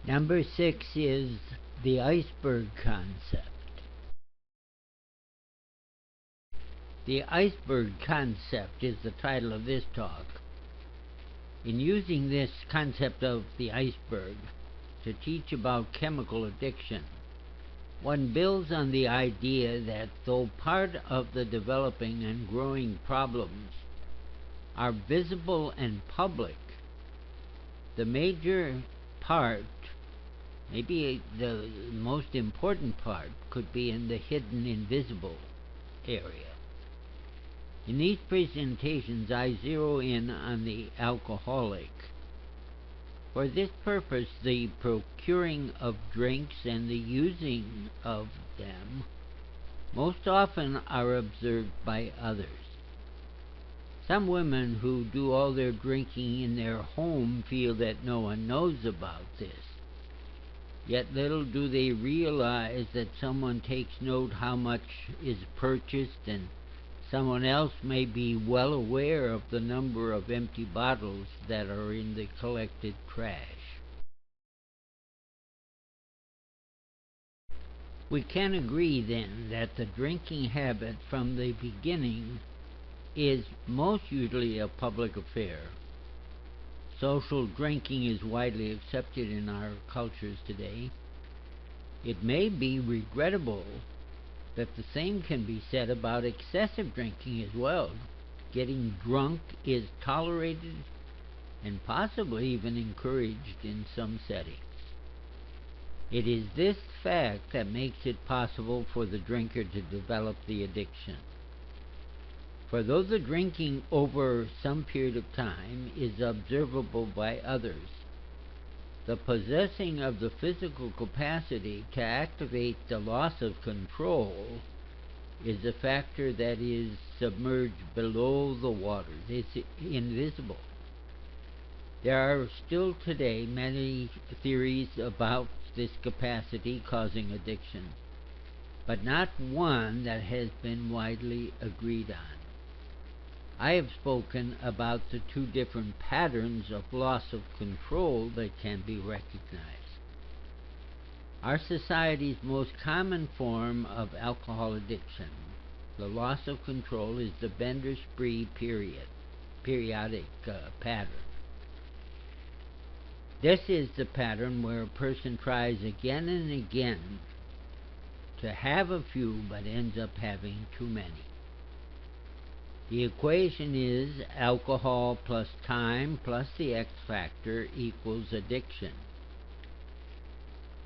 Number 6 is the Iceberg Concept. The Iceberg Concept is the title of this talk. In using this concept of the iceberg to teach about chemical addiction, one builds on the idea that though part of the developing and growing problems are visible and public, the major part, maybe the most important part, could be in the hidden, invisible area. In these presentations, I zero in on the alcoholic. For this purpose, the procuring of drinks and the using of them most often are observed by others. Some women who do all their drinking in their home feel that no one knows about this. Yet little do they realize that someone takes note how much is purchased, and someone else may be well aware of the number of empty bottles that are in the collected trash. We can agree then that the drinking habit from the beginning is most usually a public affair. Social drinking is widely accepted in our cultures today. It may be regrettable that the same can be said about excessive drinking as well. Getting drunk is tolerated and possibly even encouraged in some settings. It is this fact that makes it possible for the drinker to develop the addiction. For though the drinking over some period of time is observable by others, the possessing of the physical capacity to activate the loss of control is a factor that is submerged below the waters. It's invisible. There are still today many theories about this capacity causing addiction, but not one that has been widely agreed on. I have spoken about the two different patterns of loss of control that can be recognized. Our society's most common form of alcohol addiction, the loss of control, is the bender-spree periodic pattern. This is the pattern where a person tries again and again to have a few but ends up having too many. The equation is alcohol plus time plus the X factor equals addiction.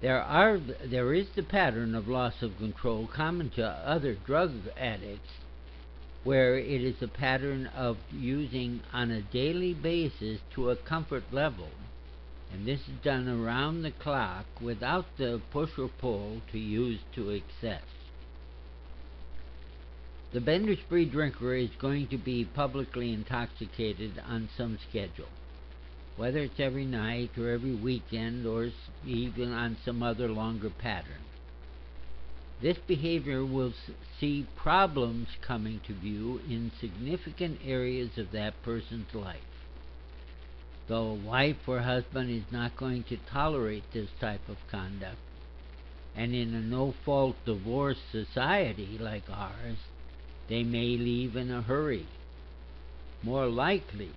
There is the pattern of loss of control common to other drug addicts, where it is a pattern of using on a daily basis to a comfort level, and this is done around the clock without the push or pull to use to excess. The bender-spree drinker is going to be publicly intoxicated on some schedule, whether it's every night or every weekend or even on some other longer pattern. This behavior will see problems coming to view in significant areas of that person's life. Though a wife or husband is not going to tolerate this type of conduct, and in a no-fault divorce society like ours, they may leave in a hurry. More likely,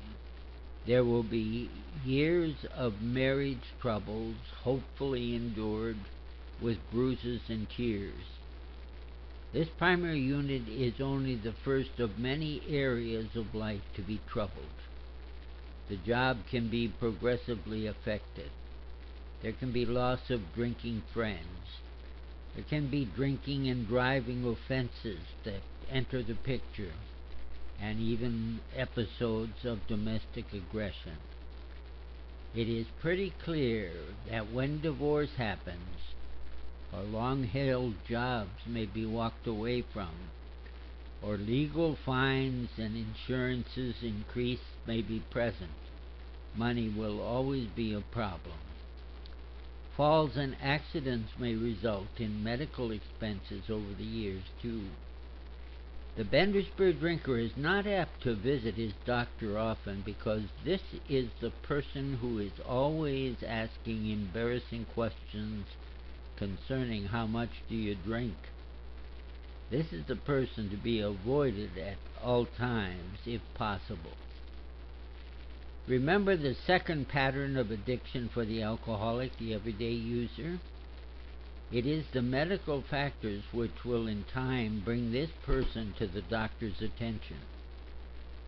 there will be years of marriage troubles, hopefully endured with bruises and tears. This primary unit is only the first of many areas of life to be troubled. The job can be progressively affected. There can be loss of drinking friends. There can be drinking and driving offenses that enter the picture, and even episodes of domestic aggression. It is pretty clear that when divorce happens, or long-held jobs may be walked away from, or legal fines and insurances increase may be present, money will always be a problem. Falls and accidents may result in medical expenses over the years, too. The bender spirit drinker is not apt to visit his doctor often because this is the person who is always asking embarrassing questions concerning how much do you drink. This is the person to be avoided at all times if possible. Remember the second pattern of addiction for the alcoholic, the everyday user? It is the medical factors which will in time bring this person to the doctor's attention.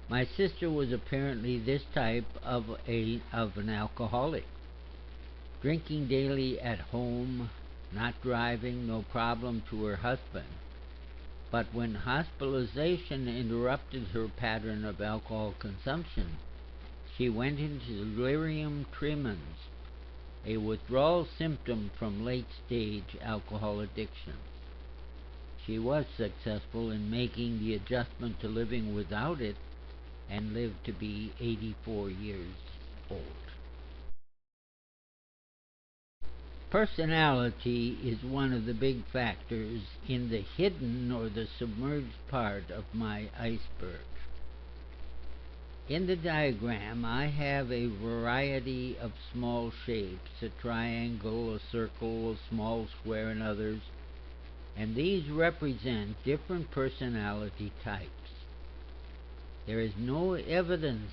My sister was apparently this type of an alcoholic. Drinking daily at home, not driving, no problem to her husband. But when hospitalization interrupted her pattern of alcohol consumption, she went into delirium tremens, a withdrawal symptom from late-stage alcohol addiction. She was successful in making the adjustment to living without it and lived to be 84 years old. Personality is one of the big factors in the hidden or the submerged part of my iceberg. In the diagram, I have a variety of small shapes, a triangle, a circle, a small square, and others, and these represent different personality types. There is no evidence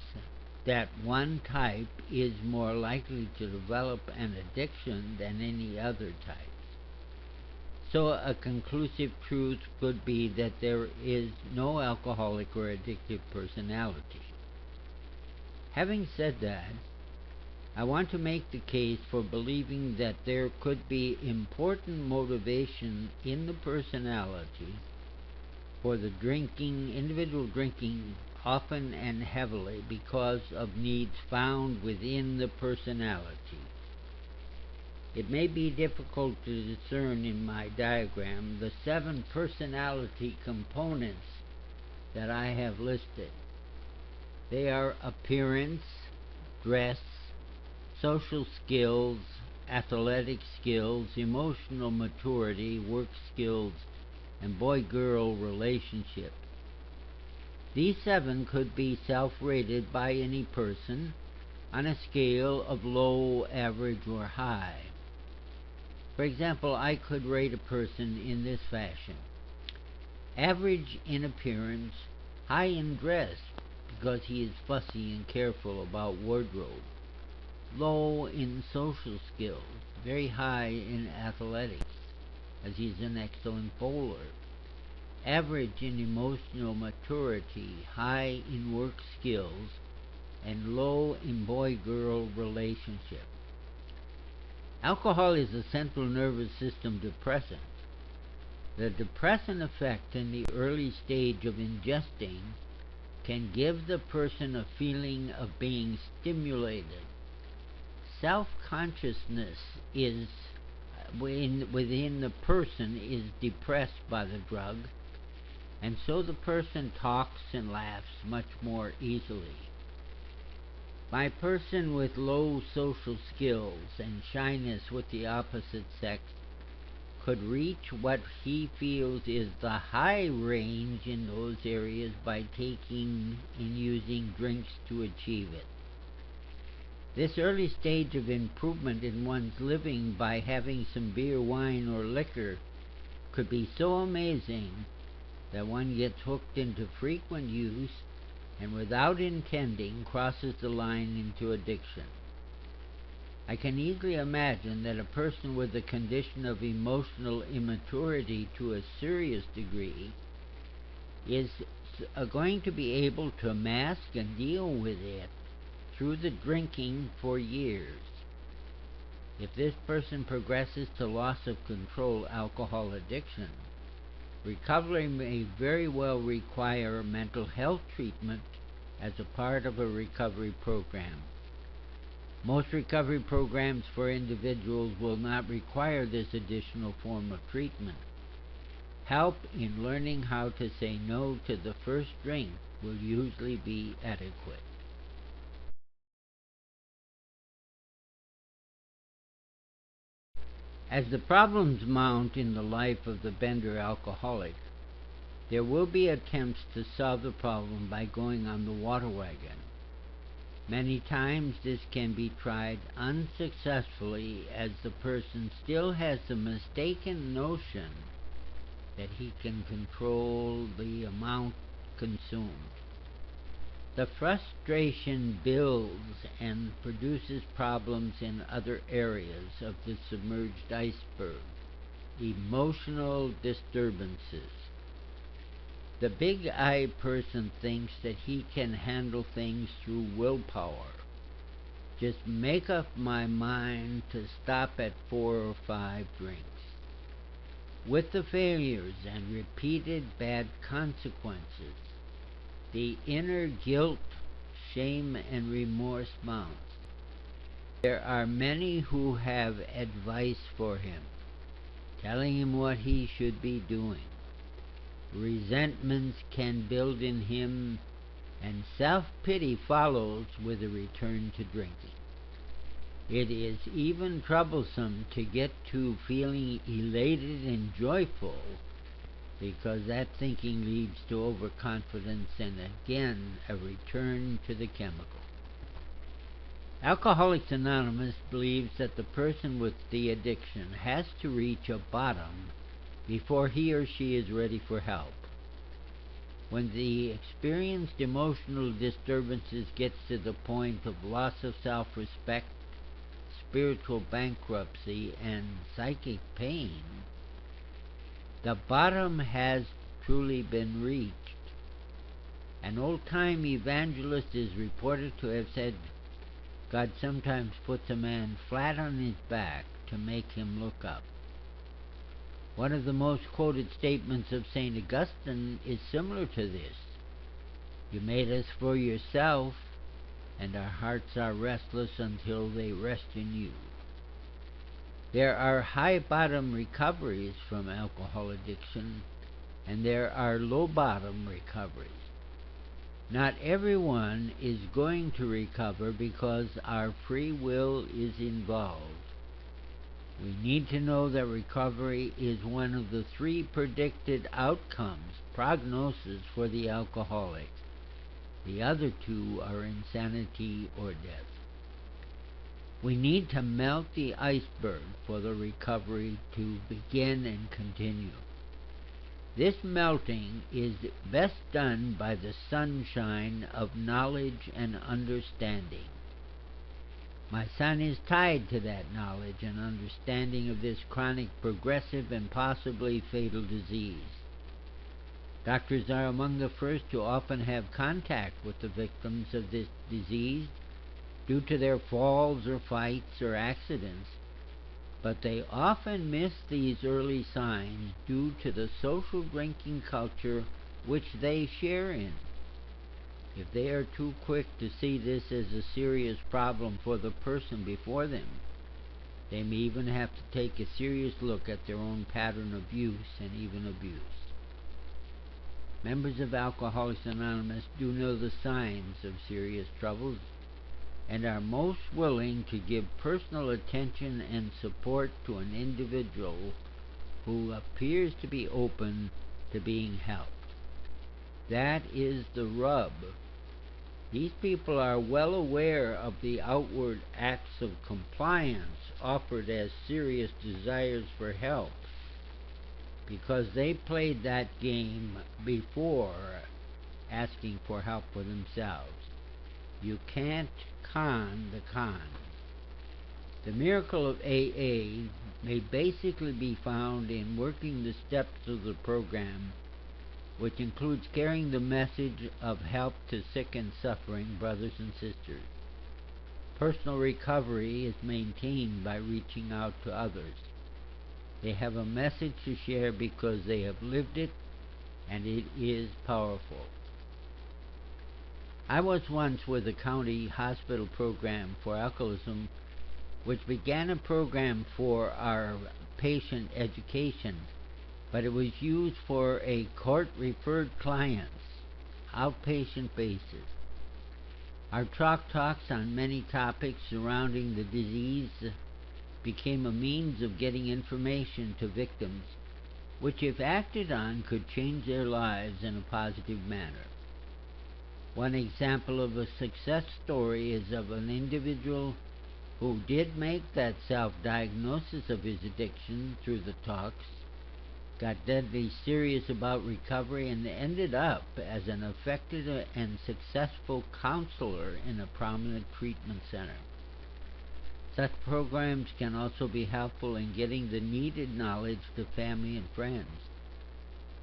that one type is more likely to develop an addiction than any other type. So a conclusive truth could be that there is no alcoholic or addictive personality. Having said that, I want to make the case for believing that there could be important motivation in the personality for the individual drinking often and heavily because of needs found within the personality. It may be difficult to discern in my diagram the 7 personality components that I have listed. They are appearance, dress, social skills, athletic skills, emotional maturity, work skills, and boy-girl relationship. These 7 could be self-rated by any person on a scale of low, average, or high. For example, I could rate a person in this fashion. Average in appearance, high in dress, because he is fussy and careful about wardrobe. Low in social skills, very high in athletics, as he's an excellent bowler. Average in emotional maturity, high in work skills, and low in boy-girl relationship. Alcohol is a central nervous system depressant. The depressant effect in the early stage of ingesting can give the person a feeling of being stimulated. Self-consciousness is within the person is depressed by the drug, and so the person talks and laughs much more easily. My person with low social skills and shyness with the opposite sex could reach what he feels is the high range in those areas by taking and using drinks to achieve it. This early stage of improvement in one's living by having some beer, wine, or liquor could be so amazing that one gets hooked into frequent use and without intending crosses the line into addiction. I can easily imagine that a person with a condition of emotional immaturity to a serious degree is going to be able to mask and deal with it through the drinking for years. If this person progresses to loss of control alcohol addiction, recovery may very well require mental health treatment as a part of a recovery program. Most recovery programs for individuals will not require this additional form of treatment. Help in learning how to say no to the first drink will usually be adequate. As the problems mount in the life of the bender alcoholic, There will be attempts to solve the problem by going on the water wagon. Many times this can be tried unsuccessfully, as the person still has the mistaken notion that he can control the amount consumed. The frustration builds and produces problems in other areas of the submerged iceberg. Emotional disturbances. The big I person thinks that he can handle things through willpower. Just make up my mind to stop at 4 or 5 drinks. With the failures and repeated bad consequences, the inner guilt, shame, and remorse mounts. There are many who have advice for him, telling him what he should be doing. Resentments can build in him, and self-pity follows with a return to drinking. It is even troublesome to get to feeling elated and joyful, because that thinking leads to overconfidence and again a return to the chemical. Alcoholics Anonymous believes that the person with the addiction has to reach a bottom before he or she is ready for help. When the experienced emotional disturbances gets to the point of loss of self-respect, spiritual bankruptcy, and psychic pain, the bottom has truly been reached. An old-time evangelist is reported to have said, God sometimes puts a man flat on his back to make him look up. One of the most quoted statements of St. Augustine is similar to this. You made us for yourself, and our hearts are restless until they rest in you. There are high bottom recoveries from alcohol addiction, and there are low bottom recoveries. Not everyone is going to recover because our free will is involved. We need to know that recovery is one of the 3 predicted outcomes, prognosis, for the alcoholic. The other 2 are insanity or death. We need to melt the iceberg for the recovery to begin and continue. This melting is best done by the sunshine of knowledge and understanding. My son is tied to that knowledge and understanding of this chronic, progressive, and possibly fatal disease. Doctors are among the first to often have contact with the victims of this disease due to their falls or fights or accidents, but they often miss these early signs due to the social drinking culture which they share in. If they are too quick to see this as a serious problem for the person before them, they may even have to take a serious look at their own pattern of use and even abuse. Members of Alcoholics Anonymous do know the signs of serious troubles and are most willing to give personal attention and support to an individual who appears to be open to being helped. That is the rub. These people are well aware of the outward acts of compliance offered as serious desires for help, because they played that game before asking for help for themselves. You can't con the con. The miracle of AA may basically be found in working the steps of the program, which includes carrying the message of help to sick and suffering brothers and sisters. Personal recovery is maintained by reaching out to others. They have a message to share because they have lived it, and it is powerful. I was once with a county hospital program for alcoholism, which began a program for our patient education, but it was used for a court-referred clients, outpatient basis. Our talks on many topics surrounding the disease became a means of getting information to victims which, if acted on, could change their lives in a positive manner. One example of a success story is of an individual who did make that self-diagnosis of his addiction through the talks, got deadly serious about recovery, and ended up as an effective and successful counselor in a prominent treatment center. Such programs can also be helpful in getting the needed knowledge to family and friends.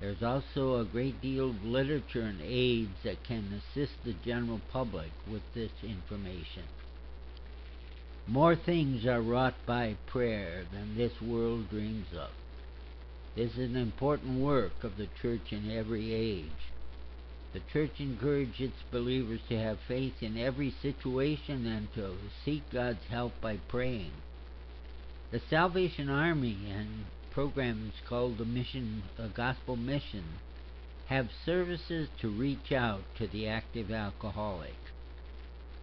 There's also a great deal of literature and aids that can assist the general public with this information. More things are wrought by prayer than this world dreams of. This is an important work of the church in every age. The church encourages its believers to have faith in every situation and to seek God's help by praying. The Salvation Army and programs called the Gospel Mission have services to reach out to the active alcoholic.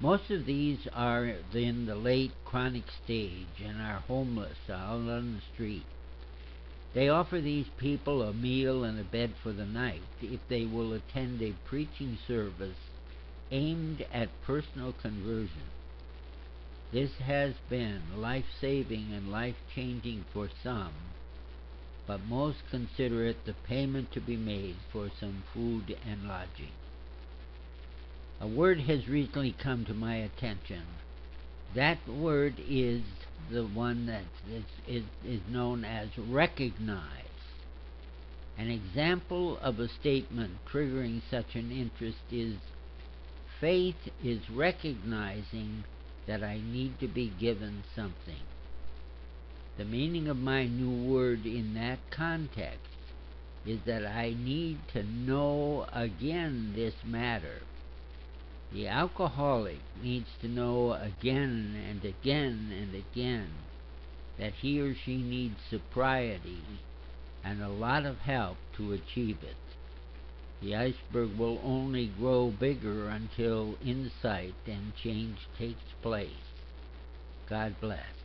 Most of these are in the late chronic stage and are homeless out on the street. They offer these people a meal and a bed for the night if they will attend a preaching service aimed at personal conversion. This has been life-saving and life-changing for some, but most consider it the payment to be made for some food and lodging. A word has recently come to my attention. That word is the one that is known as recognize. An example of a statement triggering such an interest is, faith is recognizing that I need to be given something. The meaning of my new word in that context is that I need to know again this matter. The alcoholic needs to know again and again and again that he or she needs sobriety and a lot of help to achieve it. The iceberg will only grow bigger until insight and change takes place. God bless.